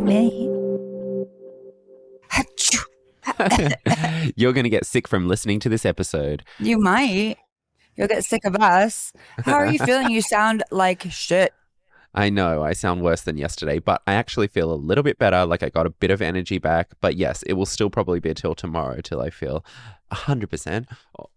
Morning Minnie. You're going to get sick from listening to this episode. You might. You'll get sick of us. How are you feeling? You sound like shit. I know I sound worse than yesterday, but I actually feel a little bit better. Like I got a bit of energy back. But yes, it will still probably be till tomorrow till I feel 100%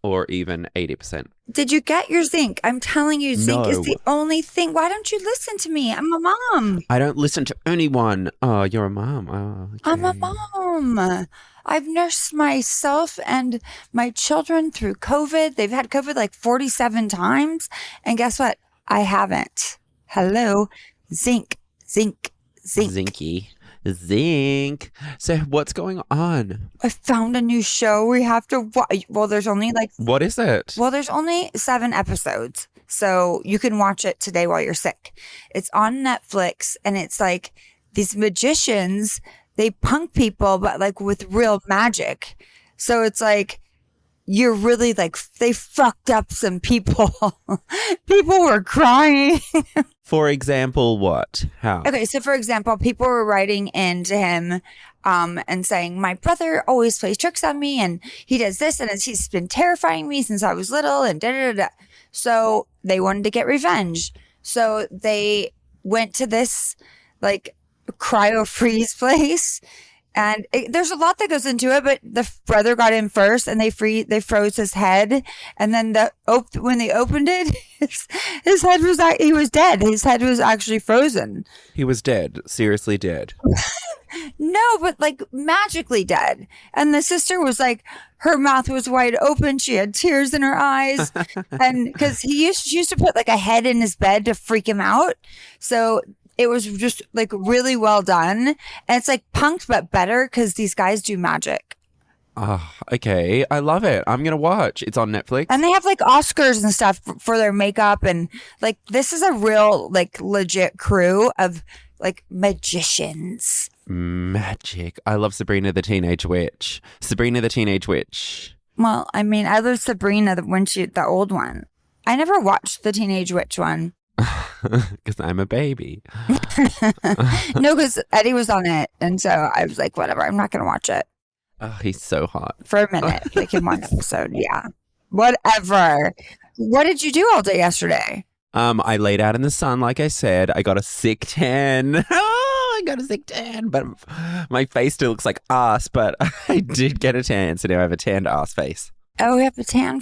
or even 80%. Did you get your zinc? I'm telling you, zinc is the only thing. Why don't you listen to me? I'm a mom. I don't listen to anyone. Oh, you're a mom. Oh, okay. I'm a mom. I've nursed myself and my children through COVID. They've had COVID like 47 times. And guess what? I haven't. Hello. Zinc. Zinky. Zinc. So what's going on? I found a new show we have to watch. Well, there's only like... What is it? Well, there's only 7 episodes. So you can watch it today while you're sick. It's on Netflix and it's like these magicians, they punk people, but like with real magic. So it's like... You're really like, they fucked up some people. People were crying. For example, what? How? Okay, so for example, people were writing into him and saying, my brother always plays tricks on me and he does this and he's been terrifying me since I was little and da-da-da-da. So they wanted to get revenge. So they went to this like cryo freeze place. And there's a lot that goes into it, but the brother got in first, and they froze his head, and then when they opened it, his head was he was dead. His head was actually frozen. He was dead, seriously dead. No, but like magically dead. And the sister was like, her mouth was wide open. She had tears in her eyes, and because she used to put like a head in his bed to freak him out, so. It was just like really well done. And it's like punked, but better because these guys do magic. Oh, okay. I love it. I'm going to watch. It's on Netflix. And they have like Oscars and stuff for their makeup. And like, this is a real, like legit crew of like magicians. Magic. I love Sabrina the Teenage Witch. Sabrina the Teenage Witch. Well, I mean, I love Sabrina, the old one. I never watched the Teenage Witch one. Because I'm a baby. No, because Eddie was on it. And so I was like, whatever, I'm not going to watch it. Oh, he's so hot. For a minute, like in one episode. Yeah. Whatever. What did you do all day yesterday? I laid out in the sun, like I said. I got a sick tan. Oh, I got a sick tan. But my face still looks like ass. But I did get a tan. So now I have a tanned ass face. Oh, we have a tan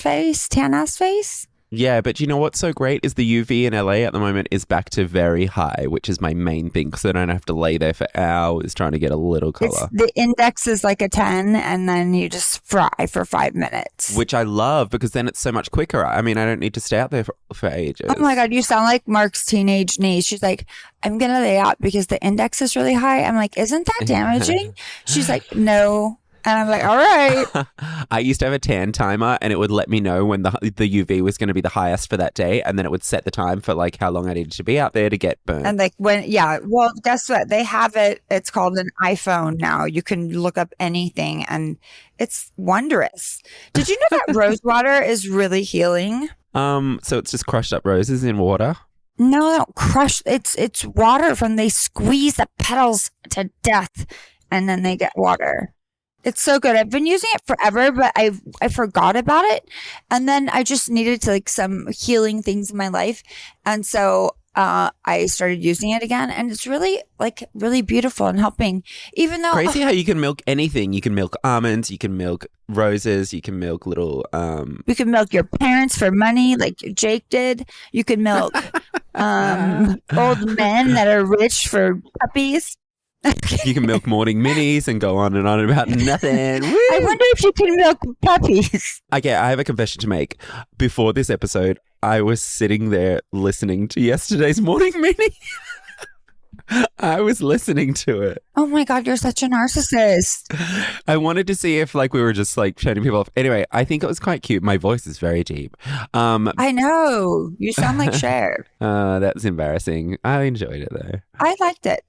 ass face? Yeah, but you know what's so great is the UV in LA at the moment is back to very high, which is my main thing because I don't have to lay there for hours trying to get a little color. The index is like a 10 and then you just fry for 5 minutes. Which I love because then it's so much quicker. I mean, I don't need to stay out there for ages. Oh my God, you sound like Mark's teenage niece. She's like, I'm going to lay out because the index is really high. I'm like, isn't that damaging? She's like, no. And I'm like, all right. I used to have a tan timer and it would let me know when the UV was going to be the highest for that day. And then it would set the time for like how long I needed to be out there to get burned. And like well, guess what? They have it. It's called an iPhone now. You can look up anything and it's wondrous. Did you know that rose water is really healing? So it's just crushed up roses in water? No, they don't crush. It's water they squeeze the petals to death and then they get water. It's so good. I've been using it forever, but I forgot about it. And then I just needed to like some healing things in my life. And so I started using it again and it's really beautiful and helping. Even though crazy how you can milk anything. You can milk almonds, you can milk roses, you can milk little you can milk your parents for money like Jake did. You can milk old men that are rich for puppies. You can milk Morning Minnies and go on about nothing. Woo! I wonder if you can milk puppies. Okay, I have a confession to make. Before this episode, I was sitting there listening to yesterday's Morning Minnie. I was listening to it. Oh my God, you're such a narcissist. I wanted to see if like we were just like turning people off. Anyway, I think it was quite cute. My voice is very deep. I know. You sound like Cher. That's embarrassing. I enjoyed it though. I liked it.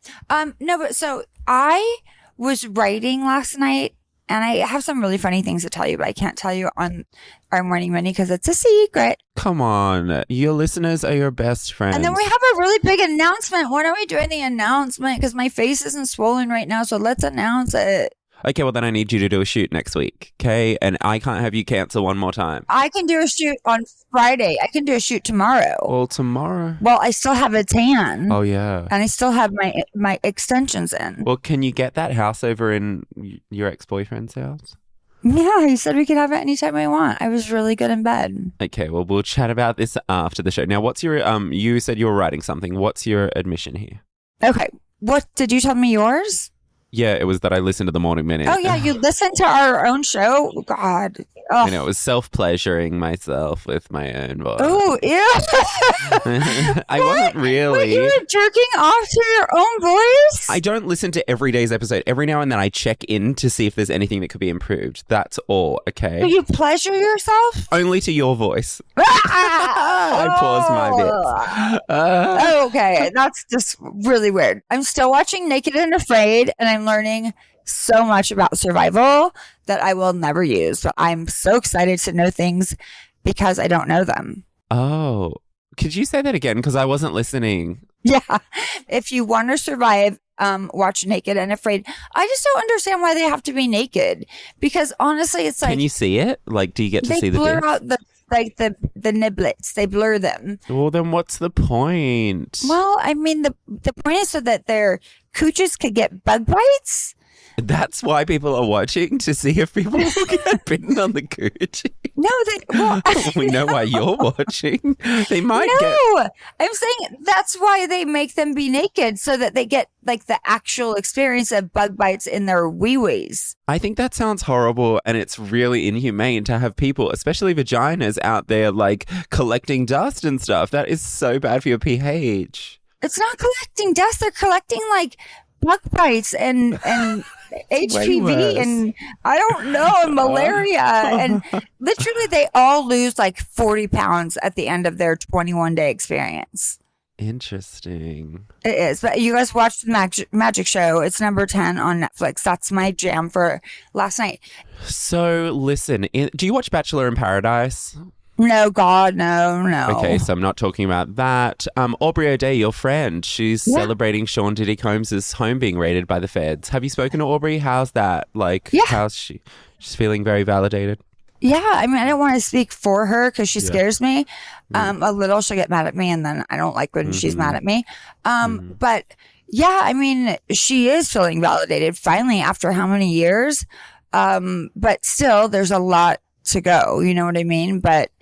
No, but so I was writing last night And I have some really funny things to tell you, but I can't tell you on our Morning Minnie because it's a secret. Come on. Your listeners are your best friends. And then we have a really big announcement. When are we doing the announcement? Because my face isn't swollen right now, so let's announce it. Okay, well then I need you to do a shoot next week, okay? And I can't have you cancel one more time. I can do a shoot on Friday. I can do a shoot tomorrow. Well, tomorrow. Well, I still have a tan. Oh, yeah. And I still have my extensions in. Well, can you get that house over in your ex-boyfriend's house? Yeah, he said we could have it anytime we want. I was really good in bed. Okay, well, we'll chat about this after the show. Now, what's your, you said you were writing something. What's your admission here? Okay. What, did you tell me yours? Yeah, it was that I listened to the Morning Minnies. Oh, yeah, you listened to our own show? God. You know, it was self-pleasuring myself with my own voice. Oh, yeah. I wasn't really. Wait, you were jerking off to your own voice? I don't listen to every day's episode. Every now and then I check in to see if there's anything that could be improved. That's all, okay? Do you pleasure yourself? Only to your voice. I paused my bits. Okay, that's just really weird. I'm still watching Naked and Afraid, and I'm learning so much about survival that I will never use. But I'm so excited to know things because I don't know them. Oh, could you say that again? Because I wasn't listening. Yeah. If you want to survive, watch Naked and Afraid. I just don't understand why they have to be naked. Because honestly, it's like... Can you see it? Like, do you get to see the They blur bits? out the niblets. They blur them. Well, then what's the point? Well, I mean, the point is so that their cooches could get bug bites. That's why people are watching, to see if people will get bitten on the coochie. No, well, We know why you're watching. They might get... No, I'm saying that's why they make them be naked, so that they get like the actual experience of bug bites in their wee-wees. I think that sounds horrible, and it's really inhumane to have people, especially vaginas, out there like collecting dust and stuff. That is so bad for your pH. It's not collecting dust. They're collecting like bug bites and HPV and I don't know, and malaria. And literally they all lose like 40 pounds at the end of their 21-day experience. Interesting. It is. But you guys watched the Magic Show. It's number 10 on Netflix. That's my jam for last night. So listen, do you watch Bachelor in Paradise? No, God, no. Okay, so I'm not talking about that. Aubrey O'Day, your friend, she's celebrating Sean Diddy Combs' home being raided by the feds. Have you spoken to Aubrey? How's that? Like, how's she? She's feeling very validated. Yeah, I mean, I don't want to speak for her because she scares me a little. She'll get mad at me, and then I don't like when she's mad at me. But yeah, I mean, she is feeling validated finally after how many years? But still, there's a lot to go, you know what I mean? But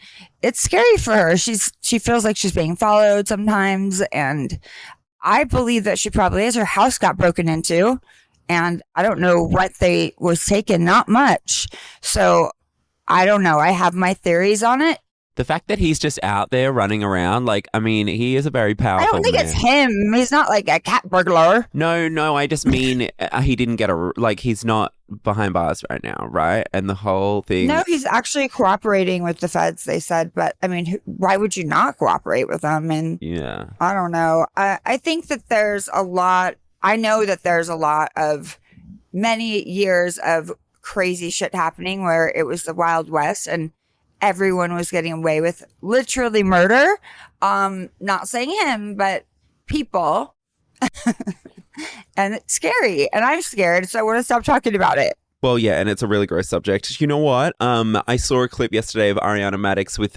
it's scary for her. She feels like she's being followed sometimes, and I believe that she probably is. Her house got broken into, and I don't know what was taken, not much. So I don't know. I have my theories on it. The fact that he's just out there running around, like, I mean, he is a very powerful I don't think man. it's him. He's not like a cat burglar. No, I just mean he didn't get he's not behind bars right now, right? And the whole thing... No, he's actually cooperating with the feds, they said. But, I mean, why would you not cooperate with them? And yeah. I don't know. I think that there's a lot... I know that there's a lot of many years of crazy shit happening where it was the Wild West and everyone was getting away with literally murder. Not saying him, but people. And it's scary. And I'm scared, so I want to stop talking about it. Well, yeah, and it's a really gross subject. You know what? I saw a clip yesterday of Ariana Madix with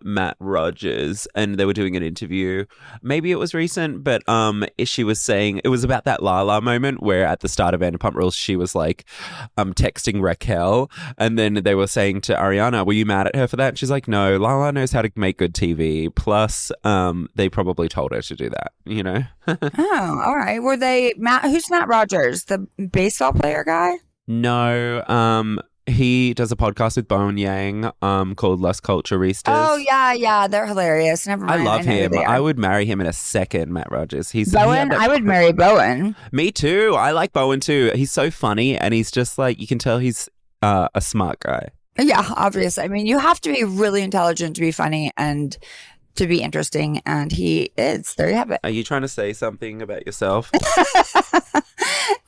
Matt Rogers, and they were doing an interview. Maybe it was recent, but she was saying it was about that Lala moment where at the start of Vanderpump Rules, she was like texting Raquel, and then they were saying to Ariana, "Were you mad at her for that?" And she's like, "No, Lala knows how to make good TV. Plus, they probably told her to do that. You know." Oh, all right. Were they who's Matt Rogers, the baseball player guy? No, he does a podcast with Bowen Yang called Las Culturistas. Oh, yeah. They're hilarious. Never mind. I love him. I would marry him in a second, Matt Rogers. Bowen? I would marry Bowen. Me too. I like Bowen too. He's so funny, and he's just like, you can tell he's a smart guy. Yeah, obviously. I mean, you have to be really intelligent to be funny and to be interesting, and he is. There you have it. Are you trying to say something about yourself?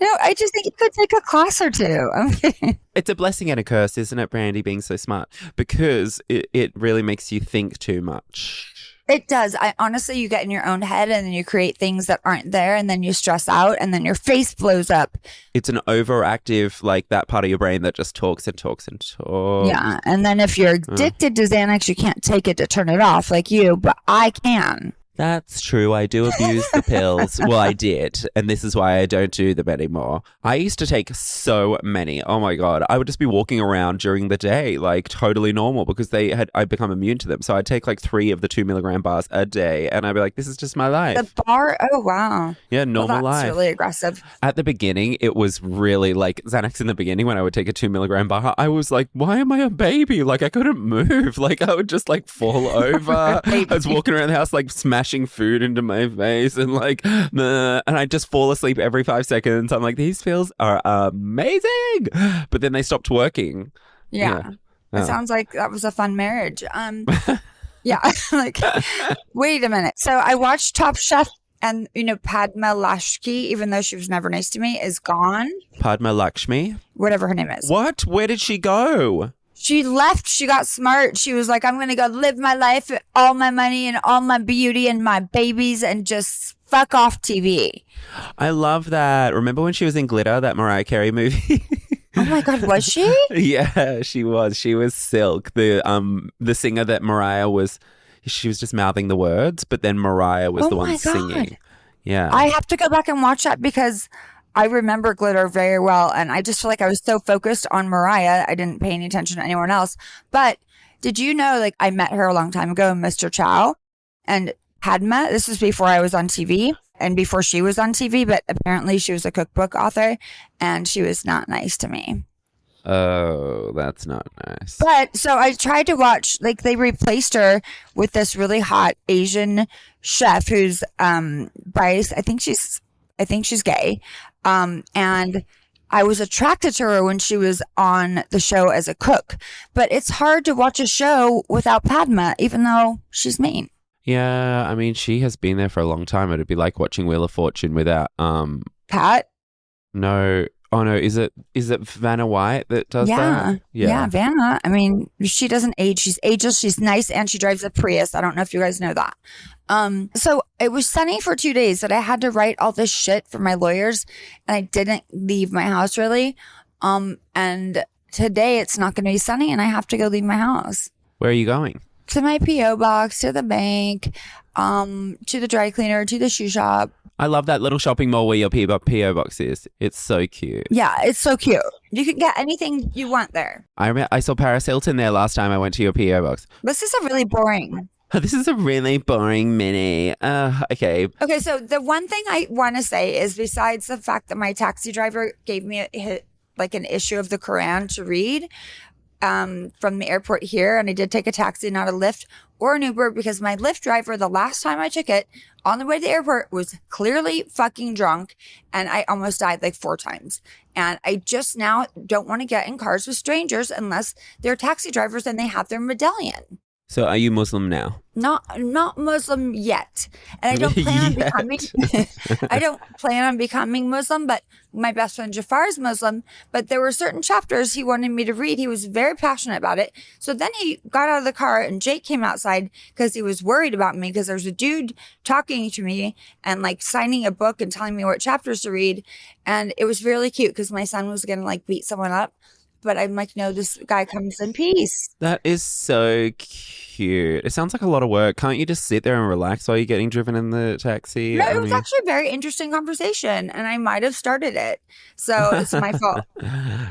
No, I just think you could take a class or two. I'm kidding. It's a blessing and a curse, isn't it, Brandy, being so smart? Because it really makes you think too much. It does. I honestly, you get in your own head and then you create things that aren't there and then you stress out and then your face blows up. It's an overactive, like that part of your brain that just talks and talks and talks. Yeah. And then if you're addicted to Xanax, you can't take it to turn it off like you, but I can. That's true. I do abuse the pills. Well, I did. And this is why I don't do them anymore. I used to take so many. Oh my God. I would just be walking around during the day, like totally normal because I'd become immune to them. So I'd take like 3 of the 2 milligram bars a day. And I'd be like, this is just my life. The bar? Oh, wow. Yeah, normal that's life. Really aggressive. At the beginning, it was really like Xanax in the beginning when I would take a 2 milligram bar. I was like, why am I a baby? Like I couldn't move. Like I would just like fall over. I was walking around the house like smashing food into my face and like and I just fall asleep every 5 seconds. I'm like, these pills are amazing, but then they stopped working. Yeah. It sounds like that was a fun marriage. Yeah. Like, wait a minute. So I watched Top Chef and Padma Lakshmi, even though she was never nice to me, is gone. Padma Lakshmi, whatever her name is. What? Where did she go? She left. She got smart. She was like, I'm going to go live my life, all my money and all my beauty and my babies and just fuck off TV. I love that. Remember when she was in Glitter, that Mariah Carey movie? Oh my God, was she? Yeah, she was. She was Silk, the singer that Mariah was. She was just mouthing the words, but then Mariah was the one singing. Yeah. I have to go back and watch that because I remember Glitter very well, and I just feel like I was so focused on Mariah, I didn't pay any attention to anyone else. But did you know, like, I met her a long time ago, Mr. Chow and Padma. This was before I was on TV and before she was on TV, but apparently she was a cookbook author, and she was not nice to me. Oh, that's not nice. But so I tried to watch, like, they replaced her with this really hot Asian chef who's Bryce. I think she's gay. And I was attracted to her when she was on the show as a cook, but it's hard to watch a show without Padma, even though she's mean. Yeah, I mean, she has been there for a long time. It'd be like watching Wheel of Fortune without Pat? No. Oh no, is it Vanna White that does that? Yeah, Vanna. I mean, she doesn't age. She's ageless. She's nice, and she drives a Prius. I don't know if you guys know that. So it was sunny for 2 days that I had to write all this shit for my lawyers, and I didn't leave my house really. And today it's not going to be sunny, and I have to go leave my house. Where are you going? To my P.O. box, to the bank, to the dry cleaner, to the shoe shop. I love that little shopping mall where your P.O. box is. It's so cute. Yeah, it's so cute. You can get anything you want there. I saw Paris Hilton there last time I went to your P.O. box. This is a really boring. This is a really boring mini. Okay. Okay, so the one thing I want to say is, besides the fact that my taxi driver gave me an issue of the Quran to read from the airport here, and I did take a taxi, not a Lyft or an Uber, because my Lyft driver, the last time I took it on the way to the airport, was clearly fucking drunk, and I almost died like 4 times. And I just now don't want to get in cars with strangers unless they're taxi drivers and they have their medallion. So are you Muslim now? Not Muslim yet. And I don't plan on becoming I don't plan on becoming Muslim, but my best friend Jafar is Muslim, but there were certain chapters he wanted me to read. He was very passionate about it. So then he got out of the car and Jake came outside because he was worried about me, because there's a dude talking to me and like signing a book and telling me what chapters to read. And it was really cute because my son was going to like beat someone up. But I'm like, no, this guy comes in peace. That is so cute. It sounds like a lot of work. Can't you just sit there and relax while you're getting driven in the taxi? No, it was actually a very interesting conversation, and I might have started it. So it's my fault.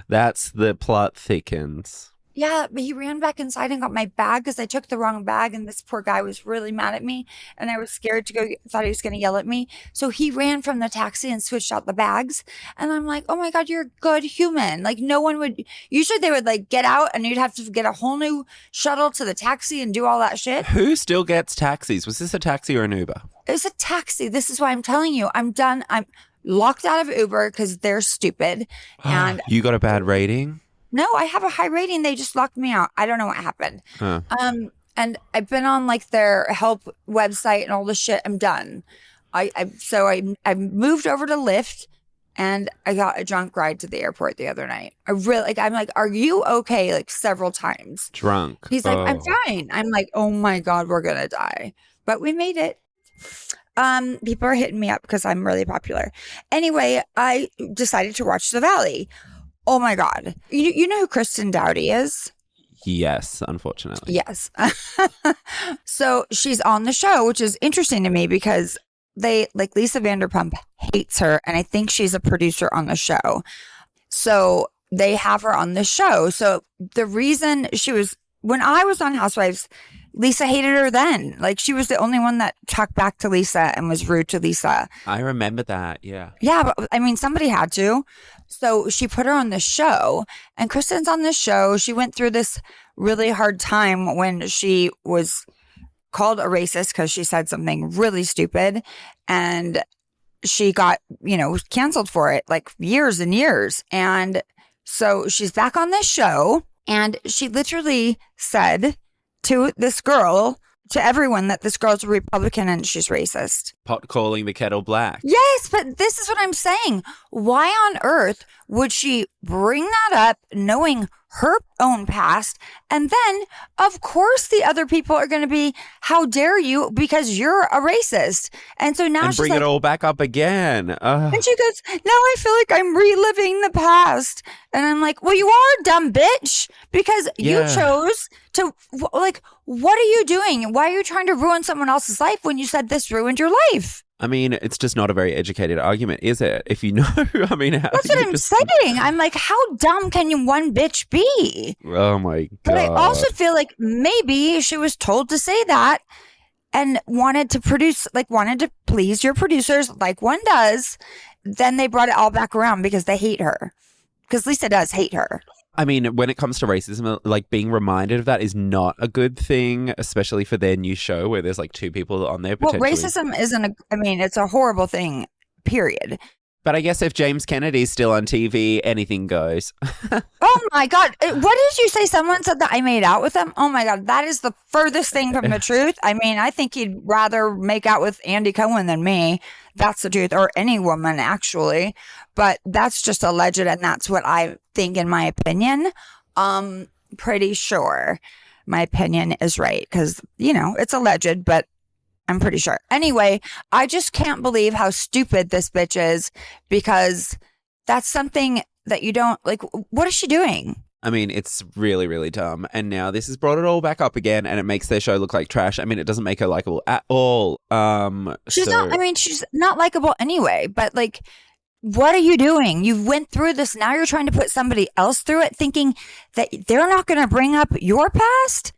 That's the plot thickens. Yeah, but he ran back inside and got my bag because I took the wrong bag, and this poor guy was really mad at me, and I was scared to go, thought he was going to yell at me. So he ran from the taxi and switched out the bags, and I'm like, oh my God, you're a good human. Like, no one would, usually they would like get out and you'd have to get a whole new shuttle to the taxi and do all that shit. Who still gets taxis? Was this a taxi or an Uber? It was a taxi. This is why I'm telling you, I'm done. I'm locked out of Uber because they're stupid. And you got a bad rating? No, I have a high rating. They just locked me out. I don't know what happened. Huh. And I've been on like their help website and all this shit. I'm done. I moved over to Lyft, and I got a drunk ride to the airport the other night. I'm like, are you okay? Like several times. Drunk. He's like, I'm Oh. fine. I'm like, oh my God, we're gonna die. But we made it. People are hitting me up because I'm really popular. Anyway, I decided to watch The Valley. Oh my God. You know who Kristen Dowdy is? Yes, unfortunately. Yes. So she's on the show, which is interesting to me because Lisa Vanderpump hates her, and I think she's a producer on the show. So they have her on the show. So the reason when I was on Housewives, Lisa hated her then. Like she was the only one that talked back to Lisa and was rude to Lisa. I remember that. Yeah. Yeah, but I mean, somebody had to. So she put her on the show, and Kristen's on the show. She went through this really hard time when she was called a racist because she said something really stupid, and she got, canceled for it like years and years. And so she's back on this show, and she literally said to this girl, to everyone, that this girl's a Republican and she's racist. Pot calling the kettle black. Yes, but this is what I'm saying. Why on earth would she bring that up knowing her own past? And then, of course, the other people are going to be, how dare you, because you're a racist. And so now and she's bring like, it all back up again. and she goes, now I feel like I'm reliving the past. And I'm like, well, you are a dumb bitch because you chose to, like, what are you doing? Why are you trying to ruin someone else's life when you said this ruined your life? I mean, it's just not a very educated argument, is it? If you know, I mean, that's what I'm saying. I'm like, how dumb can you one bitch be? Oh my God. But I also feel like maybe she was told to say that and wanted to please your producers like one does. Then they brought it all back around because they hate her. Because Lisa does hate her. I mean, when it comes to racism, like being reminded of that is not a good thing, especially for their new show where there's like two people on there potentially. Well, racism it's a horrible thing, period. But I guess if James Kennedy's still on TV, anything goes. Oh my God. What did you say? Someone said that I made out with him? Oh my God. That is the furthest thing from the truth. I mean, I think he'd rather make out with Andy Cohen than me. That's the truth. Or any woman, actually. But that's just alleged, and that's what I think, in my opinion. Pretty sure my opinion is right because, it's alleged, but I'm pretty sure. Anyway, I just can't believe how stupid this bitch is because that's something that you don't like. What is she doing? I mean, it's really, really dumb. And now this has brought it all back up again, and it makes their show look like trash. I mean, it doesn't make her likable at all. She's not likable anyway, but like, what are you doing? You went through this. Now you're trying to put somebody else through it, thinking that they're not going to bring up your past.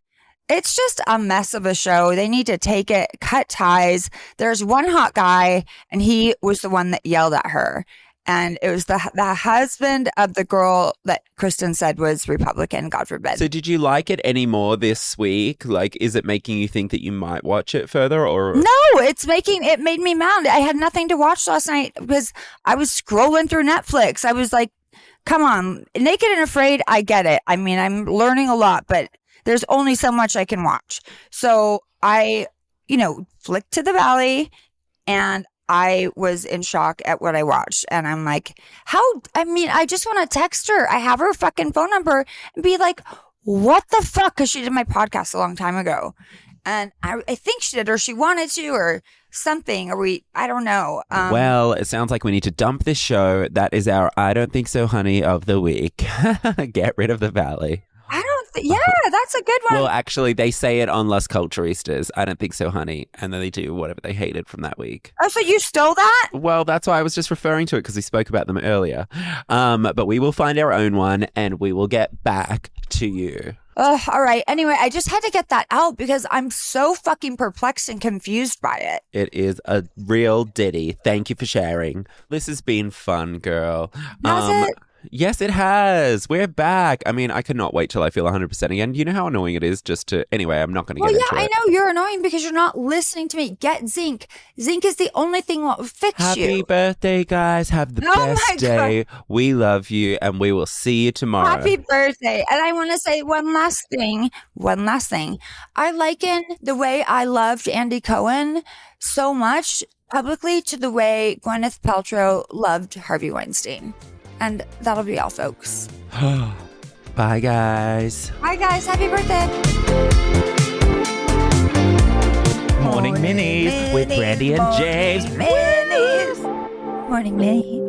It's just a mess of a show. They need to take it, cut ties. There's one hot guy, and he was the one that yelled at her. And it was the husband of the girl that Kristen said was Republican, God forbid. So did you like it any more this week? Like, is it making you think that you might watch it further? Or no, it made me mad. I had nothing to watch last night because I was scrolling through Netflix. I was like, come on, Naked and Afraid, I get it. I mean, I'm learning a lot, but there's only so much I can watch. So I, flicked to the Valley, and I was in shock at what I watched. And I'm like, I just want to text her. I have her fucking phone number and be like, what the fuck? Because she did my podcast a long time ago. And I think she did, or she wanted to, or something. I don't know. Well, it sounds like we need to dump this show. That is our I Don't Think So Honey of the week. Get rid of the Valley. Yeah, that's a good one. Well, actually, they say it on Las Culturistas. I don't think so, honey. And then they do whatever they hated from that week. Oh, so you stole that? Well, that's why I was just referring to it because we spoke about them earlier. But we will find our own one and we will get back to you. All right. Anyway, I just had to get that out because I'm so fucking perplexed and confused by it. It is a real ditty. Thank you for sharing. This has been fun, girl. Has it? Yes, it has. We're back. I mean, I cannot wait till I feel 100% again. You know how annoying it is just to... Anyway, I'm not going to get into it. Well, yeah, I know you're annoying because you're not listening to me. Get zinc. Zinc is the only thing that will fix you. Happy birthday, guys. Have the best day. We love you, and we will see you tomorrow. Happy birthday. And I want to say one last thing. I liken the way I loved Andy Cohen so much publicly to the way Gwyneth Paltrow loved Harvey Weinstein. And that'll be all, folks. Bye, guys. Hi, guys. Happy birthday. Morning Minnies with Brandi and James. Morning Minnies. Morning Minnies.